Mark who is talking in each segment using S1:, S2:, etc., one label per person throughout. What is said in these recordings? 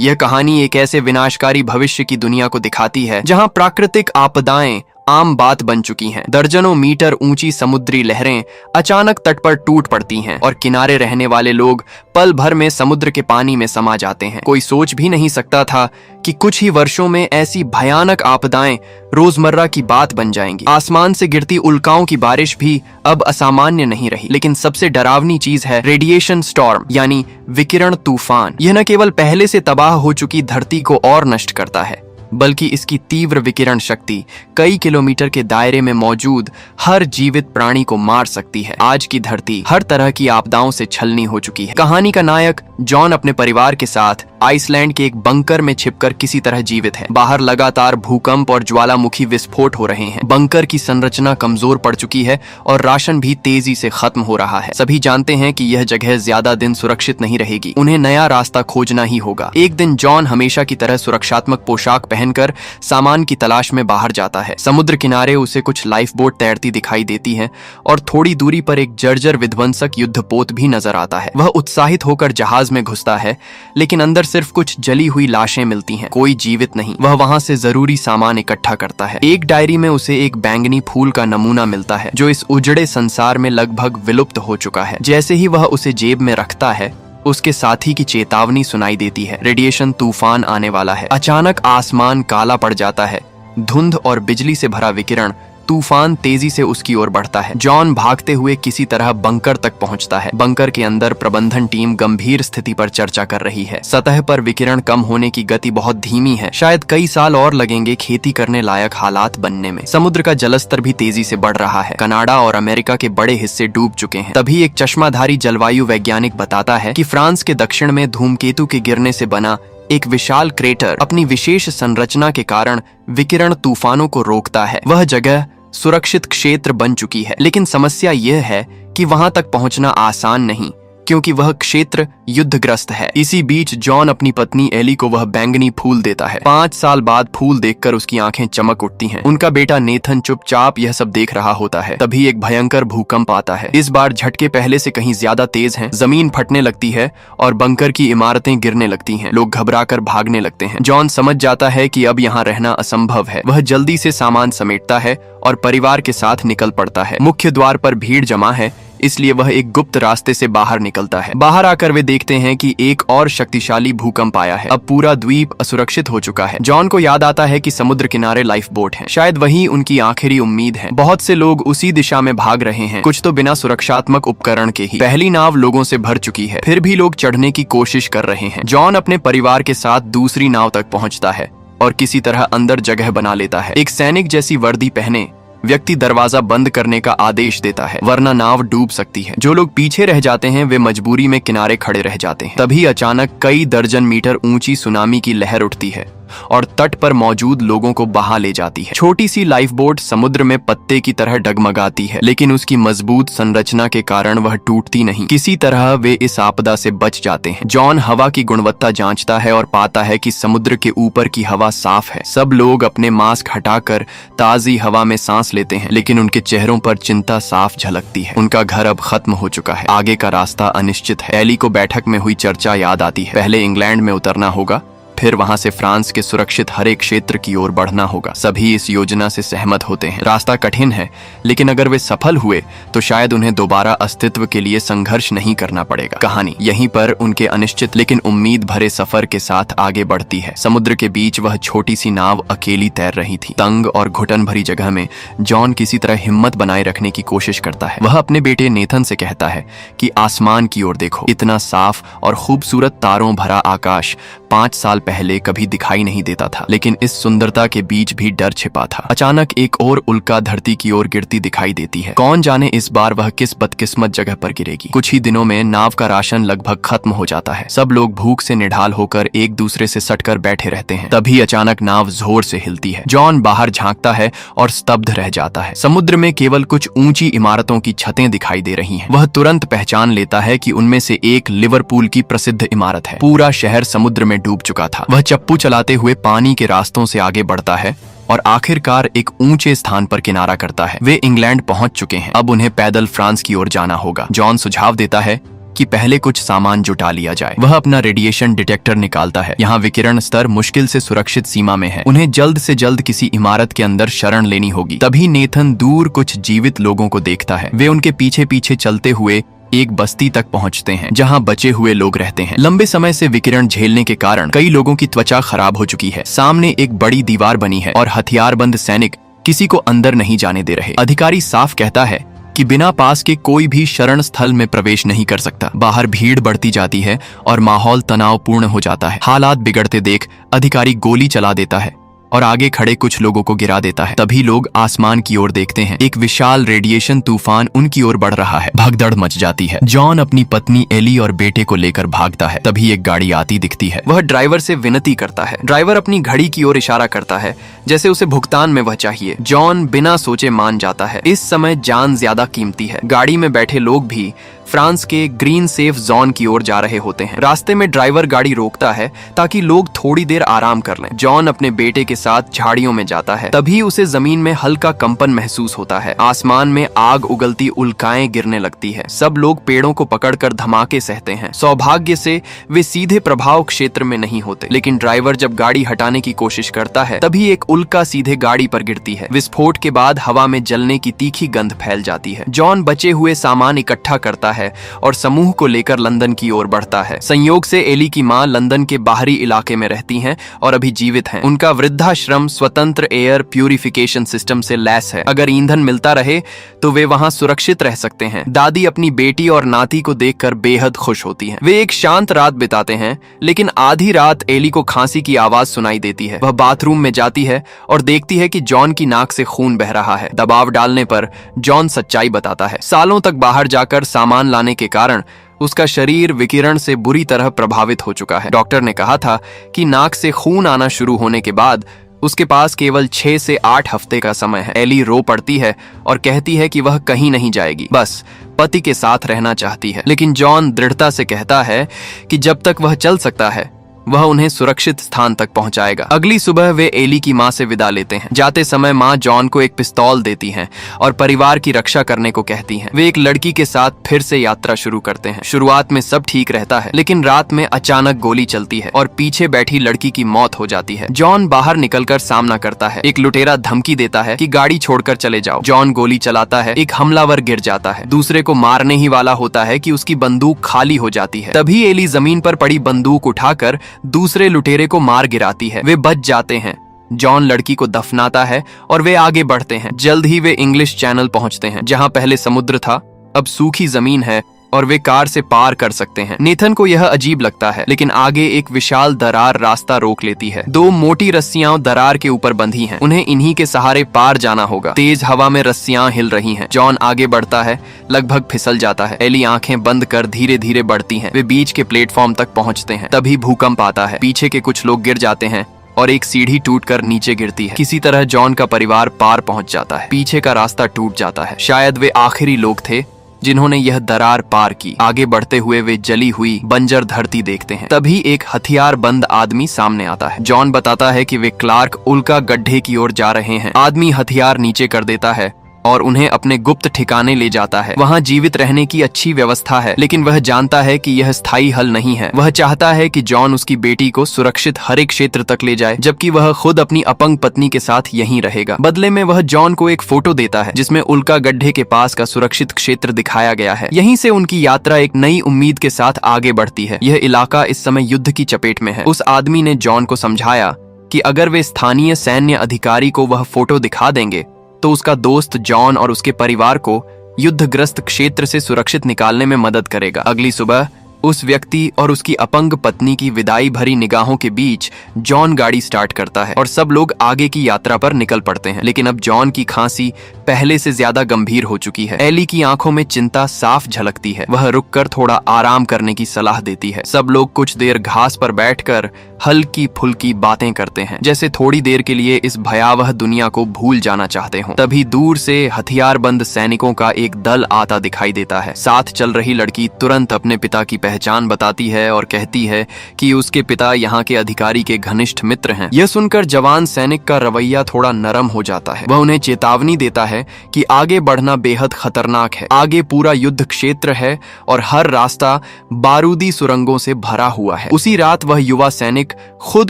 S1: यह कहानी एक ऐसे विनाशकारी भविष्य की दुनिया को दिखाती है जहां प्राकृतिक आपदाएं आम बात बन चुकी हैं। दर्जनों मीटर ऊंची समुद्री लहरें अचानक तट पर टूट पड़ती हैं और किनारे रहने वाले लोग पल भर में समुद्र के पानी में समा जाते हैं। कोई सोच भी नहीं सकता था कि कुछ ही वर्षों में ऐसी भयानक आपदाएं रोजमर्रा की बात बन जाएंगी। आसमान से गिरती उल्काओं की बारिश भी अब असामान्य नहीं रही। लेकिन सबसे डरावनी चीज है रेडिएशन स्टॉर्म, यानी विकिरण तूफान। यह न केवल पहले से तबाह हो चुकी धरती को और नष्ट करता है, बल्कि इसकी तीव्र विकिरण शक्ति कई किलोमीटर के दायरे में मौजूद हर जीवित प्राणी को मार सकती है। आज की धरती हर तरह की आपदाओं से छलनी हो चुकी है। कहानी का नायक जॉन अपने परिवार के साथ आइसलैंड के एक बंकर में छिपकर किसी तरह जीवित है। बाहर लगातार भूकंप और ज्वालामुखी विस्फोट हो रहे हैं। बंकर की संरचना कमजोर पड़ चुकी है और राशन भी तेजी से खत्म हो रहा है। सभी जानते हैं कि यह जगह ज्यादा दिन सुरक्षित नहीं रहेगी। उन्हें नया रास्ता खोजना ही होगा। एक दिन जॉन हमेशा की तरह सुरक्षात्मक पोशाक पहनकर सामान की तलाश में बाहर जाता है। समुद्र किनारे उसे कुछ लाइफ बोट तैरती दिखाई देती हैं और थोड़ी दूरी पर एक जर्जर विध्वंसक युद्धपोत भी नजर आता है। वह उत्साहित होकर जहाज में घुसता है, लेकिन अंदर सिर्फ कुछ जली हुई लाशें मिलती हैं, कोई जीवित नहीं। वह वहां से जरूरी सामान इकट्ठा करता है। एक डायरी में उसे एक बैंगनी फूल का नमूना मिलता है जो इस उजड़े संसार में लगभग विलुप्त हो चुका है। जैसे ही वह उसे जेब में रखता है, उसके साथी की चेतावनी सुनाई देती है। रेडिएशन तूफान आने वाला है। अचानक आसमान काला पड़ जाता है। धुंध और बिजली से भरा विकिरण तूफान तेजी से उसकी ओर बढ़ता है। जॉन भागते हुए किसी तरह बंकर तक पहुंचता है। बंकर के अंदर प्रबंधन टीम गंभीर स्थिति पर चर्चा कर रही है। सतह पर विकिरण कम होने की गति बहुत धीमी है। शायद कई साल और लगेंगे खेती करने लायक हालात बनने में। समुद्र का जलस्तर भी तेजी से बढ़ रहा है। कनाडा और अमेरिका के बड़े हिस्से डूब चुके हैं। तभी एक चश्माधारी जलवायु वैज्ञानिक बताता है कि फ्रांस के दक्षिण में धूमकेतु के गिरने से बना एक विशाल क्रेटर अपनी विशेष संरचना के कारण विकिरण तूफानों को रोकता है। वह जगह सुरक्षित क्षेत्र बन चुकी है, लेकिन समस्या यह है कि वहां तक पहुंचना आसान नहीं, क्योंकि वह क्षेत्र युद्धग्रस्त है। इसी बीच जॉन अपनी पत्नी एली को वह बैंगनी फूल देता है। 5 साल बाद फूल देखकर उसकी आंखें चमक उठती हैं। उनका बेटा नेथन चुपचाप यह सब देख रहा होता है। तभी एक भयंकर भूकंप आता है। इस बार झटके पहले से कहीं ज्यादा तेज हैं। जमीन फटने लगती है और बंकर की इमारतें गिरने लगती हैं। लोग घबराकर भागने लगते हैं। जॉन समझ जाता है कि अब यहाँ रहना असंभव है। वह जल्दी से सामान समेटता है और परिवार के साथ निकल पड़ता है। मुख्य द्वार पर भीड़ जमा है, इसलिए वह एक गुप्त रास्ते से बाहर निकलता है। बाहर आकर वे देखते हैं कि एक और शक्तिशाली भूकंप आया है। अब पूरा द्वीप असुरक्षित हो चुका है। जॉन को याद आता है कि समुद्र किनारे लाइफ बोट है। शायद वही उनकी आखिरी उम्मीद है। बहुत से लोग उसी दिशा में भाग रहे हैं, कुछ तो बिना सुरक्षात्मक उपकरण के ही। पहली नाव लोगों से भर चुकी है, फिर भी लोग चढ़ने की कोशिश कर रहे हैं। जॉन अपने परिवार के साथ दूसरी नाव तक पहुंचता है और किसी तरह अंदर जगह बना लेता है। एक सैनिक जैसी वर्दी पहने व्यक्ति दरवाजा बंद करने का आदेश देता है, वरना नाव डूब सकती है। जो लोग पीछे रह जाते हैं वे मजबूरी में किनारे खड़े रह जाते हैं। तभी अचानक कई दर्जन मीटर ऊंची सुनामी की लहर उठती है और तट पर मौजूद लोगों को बहा ले जाती है। छोटी सी लाइफ बोट समुद्र में पत्ते की तरह डगमगाती है, लेकिन उसकी मजबूत संरचना के कारण वह टूटती नहीं। किसी तरह वे इस आपदा से बच जाते हैं। जॉन हवा की गुणवत्ता जांचता है और पाता है कि समुद्र के ऊपर की हवा साफ है। सब लोग अपने मास्क हटाकर ताजी हवा में सांस लेते हैं, लेकिन उनके चेहरों पर चिंता साफ झलकती है। उनका घर अब खत्म हो चुका है। आगे का रास्ता अनिश्चित है। एली को बैठक में हुई चर्चा याद आती है। पहले इंग्लैंड में उतरना होगा, फिर वहां से फ्रांस के सुरक्षित हरे क्षेत्र की ओर बढ़ना होगा। सभी इस योजना से सहमत होते हैं। रास्ता कठिन है, लेकिन अगर वे सफल हुए तो शायद उन्हें दोबारा अस्तित्व के लिए संघर्ष नहीं करना पड़ेगा। कहानी यहीं पर उनके अनिश्चित लेकिन उम्मीद भरे सफर के साथ आगे बढ़ती है। समुद्र के बीच वह छोटी सी नाव अकेली तैर रही थी। तंग और घुटन भरी जगह में जॉन किसी तरह हिम्मत बनाए रखने की कोशिश करता है। वह अपने बेटे नेथन से कहता है कि आसमान की ओर देखो, इतना साफ और खूबसूरत तारों भरा आकाश 5 साल पहले कभी दिखाई नहीं देता था। लेकिन इस सुंदरता के बीच भी डर छिपा था। अचानक एक और उल्का धरती की ओर गिरती दिखाई देती है। कौन जाने इस बार वह किस बदकिस्मत जगह पर गिरेगी। कुछ ही दिनों में नाव का राशन लगभग खत्म हो जाता है। सब लोग भूख से निढाल होकर एक दूसरे से सटकर बैठे रहते हैं। तभी अचानक नाव जोर से हिलती है। जॉन बाहर झांकता है और स्तब्ध रह जाता है। समुद्र में केवल कुछ ऊंची इमारतों की छतें दिखाई दे रही हैं। वह तुरंत पहचान लेता है कि उनमें से एक लिवरपूल की प्रसिद्ध इमारत है। पूरा शहर समुद्र में डूब चुका था। वह चप्पू चलाते हुए पानी के रास्तों से आगे बढ़ता है और आखिरकार एक ऊंचे स्थान पर किनारा करता है। वे इंग्लैंड पहुंच चुके हैं। अब उन्हें पैदल फ्रांस की ओर जाना होगा। जॉन सुझाव देता है कि पहले कुछ सामान जुटा लिया जाए। वह अपना रेडिएशन डिटेक्टर निकालता है। यहाँ विकिरण स्तर मुश्किल से सुरक्षित सीमा में है। उन्हें जल्द से जल्द किसी इमारत के अंदर शरण लेनी होगी। तभी नेथन दूर कुछ जीवित लोगों को देखता है। वे उनके पीछे पीछे चलते हुए एक बस्ती तक पहुंचते हैं जहां बचे हुए लोग रहते हैं। लंबे समय से विकिरण झेलने के कारण कई लोगों की त्वचा खराब हो चुकी है। सामने एक बड़ी दीवार बनी है और हथियारबंद सैनिक किसी को अंदर नहीं जाने दे रहे। अधिकारी साफ कहता है कि बिना पास के कोई भी शरण स्थल में प्रवेश नहीं कर सकता। बाहर भीड़ बढ़ती जाती है और माहौल तनावपूर्ण हो जाता है। हालात बिगड़ते देख अधिकारी गोली चला देता है और आगे खड़े कुछ लोगों को गिरा देता है। तभी लोग आसमान की ओर देखते हैं। एक विशाल रेडिएशन तूफान उनकी ओर बढ़ रहा है। भगदड़ मच जाती है। जॉन अपनी पत्नी एली और बेटे को लेकर भागता है। तभी एक गाड़ी आती दिखती है। वह ड्राइवर से विनती करता है। ड्राइवर अपनी घड़ी की ओर इशारा करता है जैसे उसे भुगतान में वह चाहिए। जॉन बिना सोचे मान जाता है। इस समय जान ज्यादा कीमती है। गाड़ी में बैठे लोग भी फ्रांस के ग्रीन सेफ जोन की ओर जा रहे होते हैं। रास्ते में ड्राइवर गाड़ी रोकता है ताकि लोग थोड़ी देर आराम कर लें। जॉन अपने बेटे के साथ झाड़ियों में जाता है। तभी उसे जमीन में हल्का कंपन महसूस होता है। आसमान में आग उगलती उल्काएं गिरने लगती है। सब लोग पेड़ों को पकड़कर धमाके सहते हैं। सौभाग्य से वे सीधे प्रभाव क्षेत्र में नहीं होते, लेकिन ड्राइवर जब गाड़ी हटाने की कोशिश करता है तभी एक उल्का सीधे गाड़ी पर गिरती है। विस्फोट के बाद हवा में जलने की तीखी गंध फैल जाती है। जॉन बचे हुए सामान इकट्ठा करता है और समूह को लेकर लंदन की ओर बढ़ता है। संयोग से एली की मां लंदन के बाहरी इलाके में रहती हैं और अभी जीवित हैं। उनका वृद्धाश्रम स्वतंत्र एयर प्यूरिफिकेशन सिस्टम से लैस है। अगर ईंधन मिलता रहे तो वे वहां सुरक्षित रह सकते हैं। दादी अपनी बेटी और नाती को देखकर बेहद खुश होती हैं। वे एक शांत रात बिताते हैं, लेकिन आधी रात एली को खांसी की आवाज सुनाई देती है। वह बाथरूम में जाती है और देखती है कि जॉन की नाक से खून बह रहा है। दबाव डालने पर जॉन सच्चाई बताता है। सालों तक बाहर जाकर सामान लाने के कारण उसका शरीर विकिरण से बुरी तरह प्रभावित हो चुका है। डॉक्टर ने कहा था कि नाक से खून आना शुरू होने के बाद उसके पास केवल 6 से 8 हफ्ते का समय है। एली रो पड़ती है और कहती है कि वह कहीं नहीं जाएगी, बस पति के साथ रहना चाहती है। लेकिन जॉन दृढ़ता से कहता है कि जब तक वह चल सकता है वह उन्हें सुरक्षित स्थान तक पहुंचाएगा। अगली सुबह वे एली की मां से विदा लेते हैं। जाते समय मां जॉन को एक पिस्तौल देती हैं और परिवार की रक्षा करने को कहती हैं। वे एक लड़की के साथ फिर से यात्रा शुरू करते हैं। शुरुआत में सब ठीक रहता है, लेकिन रात में अचानक गोली चलती है और पीछे बैठी लड़की की मौत हो जाती है। जॉन बाहर निकलकर सामना करता है। एक लुटेरा धमकी देता है कि गाड़ी छोड़कर चले जाओ। जॉन गोली चलाता है। एक हमलावर गिर जाता है। दूसरे को मारने ही वाला होता है कि उसकी बंदूक खाली हो जाती है। तभी एली जमीन पर पड़ी बंदूक उठाकर दूसरे लुटेरे को मार गिराती है। वे बच जाते हैं। जॉन लड़की को दफनाता है और वे आगे बढ़ते हैं। जल्द ही वे इंग्लिश चैनल पहुंचते हैं। जहां पहले समुद्र था अब सूखी जमीन है और वे कार से पार कर सकते हैं। नेथन को यह अजीब लगता है, लेकिन आगे एक विशाल दरार रास्ता रोक लेती है। 2 मोटी रस्सियां दरार के ऊपर बंधी हैं। उन्हें इन्हीं के सहारे पार जाना होगा। तेज हवा में रस्सियां हिल रही हैं। जॉन आगे बढ़ता है, लगभग फिसल जाता है। एली आंखें बंद कर धीरे धीरे बढ़ती हैं। वे बीच के प्लेटफॉर्म तक पहुंचते हैं। तभी भूकंप आता है। पीछे के कुछ लोग गिर जाते हैं और एक सीढ़ी टूटकर नीचे गिरती है। किसी तरह जॉन का परिवार पार पहुंच जाता है। पीछे का रास्ता टूट जाता है। शायद वे आखिरी लोग थे जिन्होंने यह दरार पार की। आगे बढ़ते हुए वे जली हुई बंजर धरती देखते हैं। तभी एक हथियारबंद आदमी सामने आता है। जॉन बताता है कि वे क्लार्क उल्का गड्ढे की ओर जा रहे हैं। आदमी हथियार नीचे कर देता है और उन्हें अपने गुप्त ठिकाने ले जाता है। वहां जीवित रहने की अच्छी व्यवस्था है, लेकिन वह जानता है कि यह स्थायी हल नहीं है। वह चाहता है कि जॉन उसकी बेटी को सुरक्षित हरे क्षेत्र तक ले जाए, जबकि वह खुद अपनी अपंग पत्नी के साथ यहीं रहेगा। बदले में वह जॉन को एक फोटो देता है जिसमें उल्का गड्ढे के पास का सुरक्षित क्षेत्र दिखाया गया है। यहीं से उनकी यात्रा एक नई उम्मीद के साथ आगे बढ़ती है। यह इलाका इस समय युद्ध की चपेट में है। उस आदमी ने जॉन को समझाया कि अगर वे स्थानीय सैन्य अधिकारी को वह फोटो दिखा देंगे तो उसका दोस्त जॉन और उसके परिवार को युद्धग्रस्त क्षेत्र से सुरक्षित निकालने में मदद करेगा। अगली सुबह उस व्यक्ति और उसकी अपंग पत्नी की विदाई भरी निगाहों के बीच जॉन गाड़ी स्टार्ट करता है और सब लोग आगे की यात्रा पर निकल पड़ते हैं। लेकिन अब जॉन की खांसी पहले से ज्यादा गंभीर हो चुकी है। एली की आंखों में चिंता साफ झलकती है। वह रुककर थोड़ा आराम करने की सलाह देती है। सब लोग कुछ देर घास पर बैठकर हल्की फुल्की बातें करते हैं, जैसे थोड़ी देर के लिए इस भयावह दुनिया को भूल जाना चाहते हों। तभी दूर से हथियारबंद सैनिकों का एक दल आता दिखाई देता है। साथ चल रही लड़की तुरंत अपने पिता की पहचान बताती है और कहती है कि उसके पिता यहाँ के अधिकारी के घनिष्ठ मित्र हैं। यह सुनकर जवान सैनिक का रवैया थोड़ा नरम हो जाता है। वह उन्हें चेतावनी देता है कि आगे बढ़ना बेहद खतरनाक है, आगे पूरा युद्ध क्षेत्र है और हर रास्ता बारूदी सुरंगों से भरा हुआ है। उसी रात वह युवा सैनिक खुद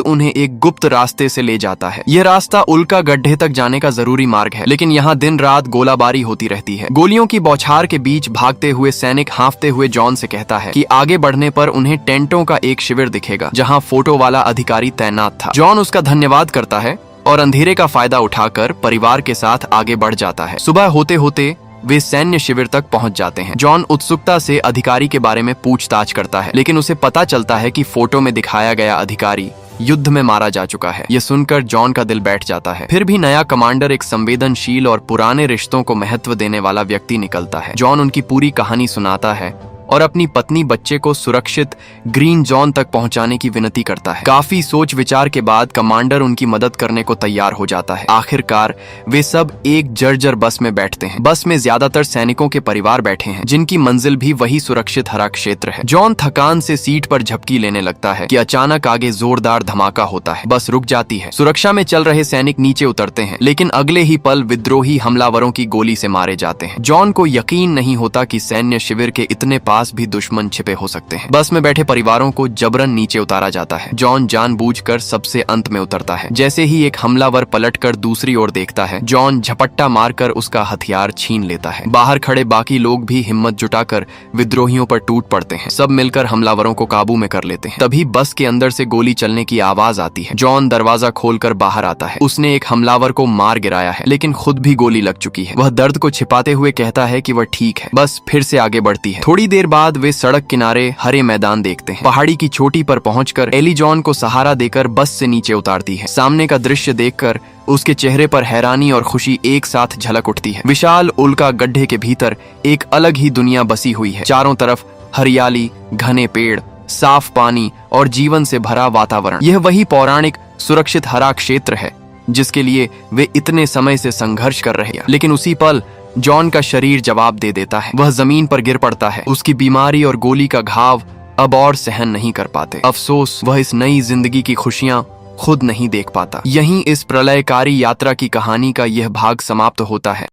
S1: उन्हें एक गुप्त रास्ते से ले जाता है। यह रास्ता उल्का गड्ढे तक जाने का जरूरी मार्ग है, लेकिन यहाँ दिन रात गोलाबारी होती रहती है। गोलियों की बौछार के बीच भागते हुए सैनिक हांफते हुए जॉन से कहता है कि आगे बढ़ने पर उन्हें टेंटों का एक शिविर दिखेगा जहाँ फोटो वाला अधिकारी तैनात था। जॉन उसका धन्यवाद करता है और अंधेरे का फायदा उठाकर परिवार के साथ आगे बढ़ जाता है। सुबह होते होते वे सैन्य शिविर तक पहुंच जाते हैं। जॉन उत्सुकता से अधिकारी के बारे में पूछताछ करता है, लेकिन उसे पता चलता है कि फोटो में दिखाया गया अधिकारी युद्ध में मारा जा चुका है। यह सुनकर जॉन का दिल बैठ जाता है। फिर भी नया कमांडर एक संवेदनशील और पुराने रिश्तों को महत्व देने वाला व्यक्ति निकलता है। जॉन उनकी पूरी कहानी सुनाता है और अपनी पत्नी बच्चे को सुरक्षित ग्रीन जोन तक पहुंचाने की विनती करता है। काफी सोच विचार के बाद कमांडर उनकी मदद करने को तैयार हो जाता है। आखिरकार वे सब एक जर्जर बस में बैठते हैं। बस में ज्यादातर सैनिकों के परिवार बैठे हैं, जिनकी मंजिल भी वही सुरक्षित हरा क्षेत्र है। जॉन थकान से सीट पर झपकी लेने लगता है कि अचानक आगे जोरदार धमाका होता है। बस रुक जाती है। सुरक्षा में चल रहे सैनिक नीचे उतरते हैं, लेकिन अगले ही पल विद्रोही हमलावरों की गोली से मारे जाते हैं। जॉन को यकीन नहीं होता कि सैन्य शिविर के इतने पास भी दुश्मन छिपे हो सकते हैं। बस में बैठे परिवारों को जबरन नीचे उतारा जाता है। जॉन जानबूझकर सबसे अंत में उतरता है। जैसे ही एक हमलावर पलटकर दूसरी ओर देखता है, जॉन झपट्टा मारकर उसका हथियार छीन लेता है। बाहर खड़े बाकी लोग भी हिम्मत जुटाकर विद्रोहियों पर टूट पड़ते हैं। सब मिलकर हमलावरों को काबू में कर लेते हैं। तभी बस के अंदर से गोली चलने की आवाज आती है। जॉन दरवाजा खोलकर बाहर आता है। उसने एक हमलावर को मार गिराया है, लेकिन खुद भी गोली लग चुकी है। वह दर्द को छिपाते हुए कहता है कि वह ठीक है। बस फिर से आगे बढ़ती है। थोड़ी देर बाद वे सड़क किनारे हरे मैदान देखते हैं। पहाड़ी की चोटी पर पहुंचकर एली जॉन को सहारा देकर बस से नीचे उतारती है। सामने का दृश्य देखकर उसके चेहरे पर हैरानी और खुशी एक साथ झलक उठती है। विशाल उल्का गड्ढे के भीतर एक अलग ही दुनिया बसी हुई है। चारों तरफ हरियाली, घने पेड़, साफ पानी और जीवन से भरा वातावरण। यह वही पौराणिक सुरक्षित हरा क्षेत्र है जिसके लिए वे इतने समय से संघर्ष कर रहे हैं। लेकिन उसी पल जॉन का शरीर जवाब दे देता है। वह जमीन पर गिर पड़ता है। उसकी बीमारी और गोली का घाव अब और सहन नहीं कर पाते। अफसोस, वह इस नई जिंदगी की खुशियां खुद नहीं देख पाता। यहीं इस प्रलयकारी यात्रा की कहानी का यह भाग समाप्त होता है।